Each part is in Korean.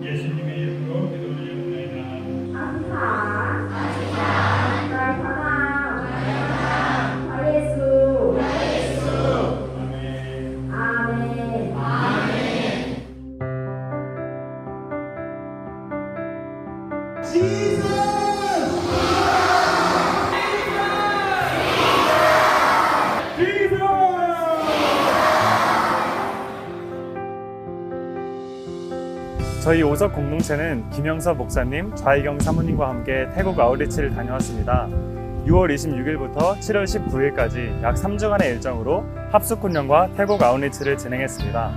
예수님의 이름으로 기도드리옵나이다. 저희 오석 공동체는 김영서 목사님, 좌희경 사모님과 함께 태국 아웃리치를 다녀왔습니다. 6월 26일부터 7월 19일까지 약 3주간의 일정으로 합숙훈련과 태국 아웃리치를 진행했습니다.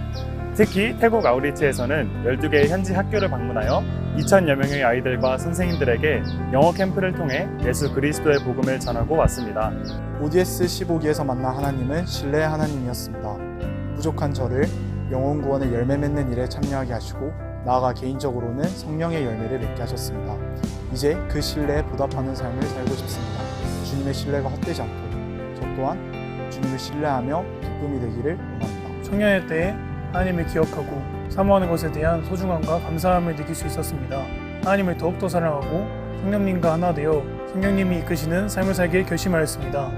특히 태국 아웃리치에서는 12개의 현지 학교를 방문하여 2,000여 명의 아이들과 선생님들에게 영어 캠프를 통해 예수 그리스도의 복음을 전하고 왔습니다. ODS 15기에서 만난 하나님은 신뢰의 하나님이었습니다. 부족한 저를 영혼 구원의 열매 맺는 일에 참여하게 하시고 나아가 개인적으로는 성령의 열매를 맺게 하셨습니다. 이제 그 신뢰에 보답하는 삶을 살고 싶습니다. 주님의 신뢰가 헛되지 않도록 저 또한 주님을 신뢰하며 기쁨이 되기를 원합니다. 청년의 때에 하나님을 기억하고 사모하는 것에 대한 소중함과 감사함을 느낄 수 있었습니다. 하나님을 더욱더 사랑하고 성령님과 하나 되어 성령님이 이끄시는 삶을 살길 결심하였습니다.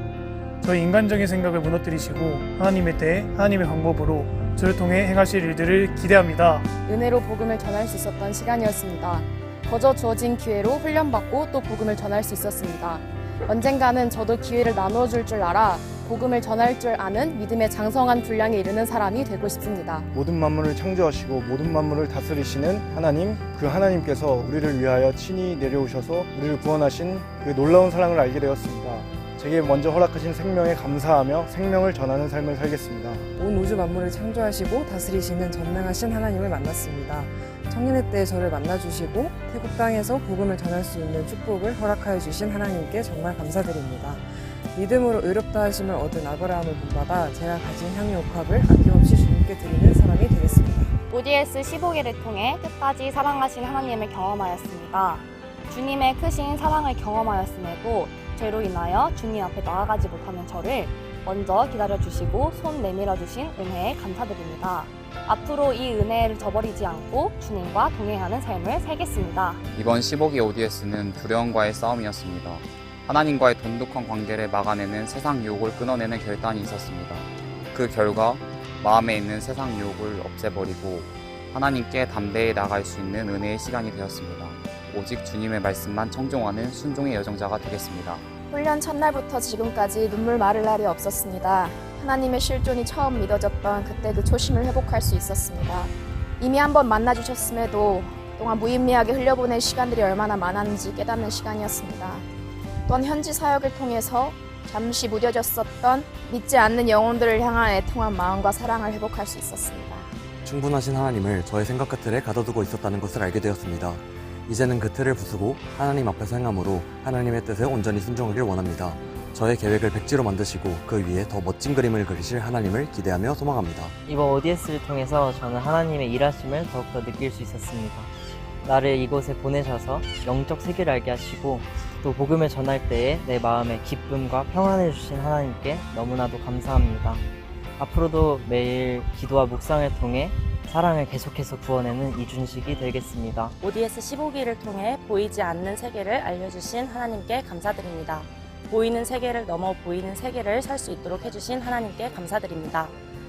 저희 인간적인 생각을 무너뜨리시고 하나님의 때에 하나님의 방법으로 저를 통해 행하실 일들을 기대합니다. 은혜로 복음을 전할 수 있었던 시간이었습니다. 거저 주어진 기회로 훈련받고 또 복음을 전할 수 있었습니다. 언젠가는 저도 기회를 나누어 줄 알아 복음을 전할 줄 아는 믿음의 장성한 분량에 이르는 사람이 되고 싶습니다. 모든 만물을 창조하시고 모든 만물을 다스리시는 하나님, 그 하나님께서 우리를 위하여 친히 내려오셔서 우리를 구원하신 그 놀라운 사랑을 알게 되었습니다. 제게 먼저 허락하신 생명에 감사하며 생명을 전하는 삶을 살겠습니다. 온 우주 만물을 창조하시고 다스리시는 전능하신 하나님을 만났습니다. 청년의 때에 저를 만나주시고 태국 땅에서 복음을 전할 수 있는 축복을 허락하여 주신 하나님께 정말 감사드립니다. 믿음으로 의롭다 하심을 얻은 아브라함을 본받아 제가 가진 향유 옥합을 아낌없이 주님께 드리는 사람이 되겠습니다. ODS 15기를 통해 끝까지 사랑하신 하나님을 경험하였습니다. 주님의 크신 사랑을 경험하였음에도 죄로 인하여 주님 앞에 나아가지 못하는 저를 먼저 기다려주시고 손 내밀어주신 은혜에 감사드립니다. 앞으로 이 은혜를 저버리지 않고 주님과 동행하는 삶을 살겠습니다. 이번 15기 ODS는 두려움과의 싸움이었습니다. 하나님과의 돈독한 관계를 막아내는 세상 유혹을 끊어내는 결단이 있었습니다. 그 결과 마음에 있는 세상 유혹을 없애버리고 하나님께 담대히 나갈 수 있는 은혜의 시간이 되었습니다. 오직 주님의 말씀만 청종하는 순종의 여정자가 되겠습니다. 훈련 첫날부터 지금까지 눈물 마를 날이 없었습니다. 하나님의 실존이 처음 믿어졌던 그때 그 초심을 회복할 수 있었습니다. 이미 한번 만나주셨음에도 그동안 무의미하게 흘려보낸 시간들이 얼마나 많았는지 깨닫는 시간이었습니다. 또한 현지 사역을 통해서 잠시 무뎌졌었던 믿지 않는 영혼들을 향한 애통한 마음과 사랑을 회복할 수 있었습니다. 충분하신 하나님을 저의 생각 끝틀에 가둬두고 있었다는 것을 알게 되었습니다. 이제는 그 틀을 부수고 하나님 앞에서 행함으로 하나님의 뜻에 온전히 순종하길 원합니다. 저의 계획을 백지로 만드시고 그 위에 더 멋진 그림을 그리실 하나님을 기대하며 소망합니다. 이번 ODS를 통해서 저는 하나님의 일하심을 더욱더 느낄 수 있었습니다. 나를 이곳에 보내셔서 영적 세계를 알게 하시고 또 복음을 전할 때에 내 마음에 기쁨과 평안을 주신 하나님께 너무나도 감사합니다. 앞으로도 매일 기도와 묵상을 통해 사랑을 계속해서 구워내는 이준식이 되겠습니다. ODS 15기를 통해 보이지 않는 세계를 알려주신 하나님께 감사드립니다. 보이는 세계를 넘어 보이는 세계를 살 수 있도록 해주신 하나님께 감사드립니다.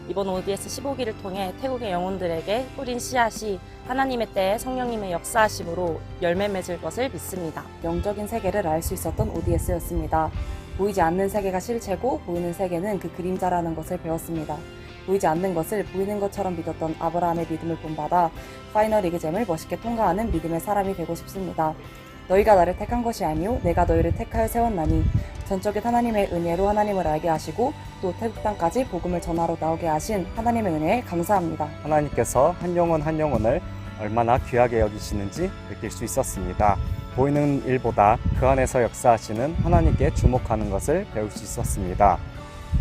이번 ODS 15기를 통해 태국의 영혼들에게 뿌린 씨앗이 하나님의 때에 성령님의 역사하심으로 열매 맺을 것을 믿습니다. 영적인 세계를 알 수 있었던 ODS였습니다. 보이지 않는 세계가 실체고 보이는 세계는 그 그림자라는 것을 배웠습니다. 보이지 않는 것을 보이는 것처럼 믿었던 아브라함의 믿음을 본받아 파이널 리그잼을 멋있게 통과하는 믿음의 사람이 되고 싶습니다. 너희가 나를 택한 것이 아니요 내가 너희를 택하여 세웠나니 전적인 하나님의 은혜로 하나님을 알게 하시고 또 태국 땅까지 복음을 전하러 나오게 하신 하나님의 은혜에 감사합니다. 하나님께서 한 영혼 한 영혼을 얼마나 귀하게 여기시는지 느낄 수 있었습니다. 보이는 일보다 그 안에서 역사하시는 하나님께 주목하는 것을 배울 수 있었습니다.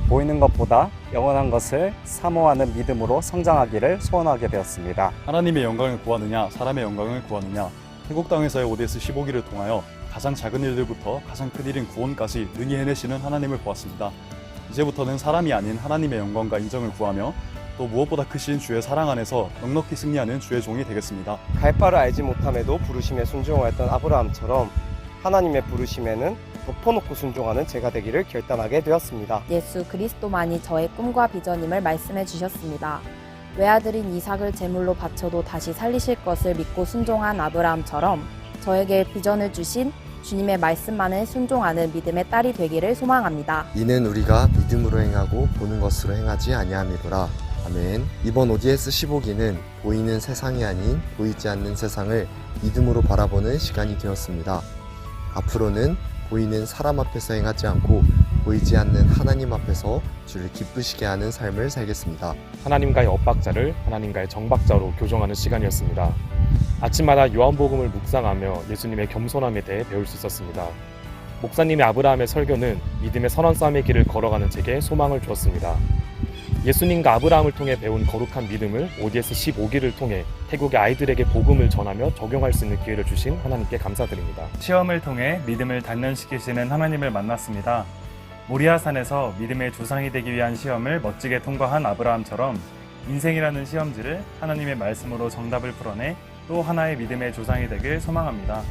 보이는 것보다 영원한 것을 사모하는 믿음으로 성장하기를 소원하게 되었습니다. 하나님의 영광을 구하느냐 사람의 영광을 구하느냐 태국 땅에서의 ODS 15기를 통하여 가장 작은 일들부터 가장 큰 일인 구원까지 능히 해내시는 하나님을 보았습니다. 이제부터는 사람이 아닌 하나님의 영광과 인정을 구하며 또 무엇보다 크신 주의 사랑 안에서 넉넉히 승리하는 주의 종이 되겠습니다. 갈 바를 알지 못함에도 부르심에 순종하였던 아브라함처럼 하나님의 부르심에는 덮어놓고 순종하는 제가 되기를 결단하게 되었습니다. 예수 그리스도만이 저의 꿈과 비전임을 말씀해 주셨습니다. 외아들인 이삭을 제물로 바쳐도 다시 살리실 것을 믿고 순종한 아브라함처럼 저에게 비전을 주신 주님의 말씀만을 순종하는 믿음의 딸이 되기를 소망합니다. 이는 우리가 믿음으로 행하고 보는 것으로 행하지 아니함이로라. 아멘. 이번 ODS 15기는 보이는 세상이 아닌 보이지 않는 세상을 믿음으로 바라보는 시간이 되었습니다. 앞으로는 보이는 사람 앞에서 행하지 않고 보이지 않는 하나님 앞에서 주를 기쁘시게 하는 삶을 살겠습니다. 하나님과의 엇박자를 하나님과의 정박자로 교정하는 시간이었습니다. 아침마다 요한복음을 묵상하며 예수님의 겸손함에 대해 배울 수 있었습니다. 목사님의 아브라함의 설교는 믿음의 선한 싸움의 길을 걸어가는 제게 소망을 주었습니다. 예수님과 아브라함을 통해 배운 거룩한 믿음을 ODS 15기를 통해 태국의 아이들에게 복음을 전하며 적용할 수 있는 기회를 주신 하나님께 감사드립니다. 시험을 통해 믿음을 단련시키시는 하나님을 만났습니다. 모리아산에서 믿음의 조상이 되기 위한 시험을 멋지게 통과한 아브라함처럼 인생이라는 시험지를 하나님의 말씀으로 정답을 풀어내 또 하나의 믿음의 조상이 되길 소망합니다.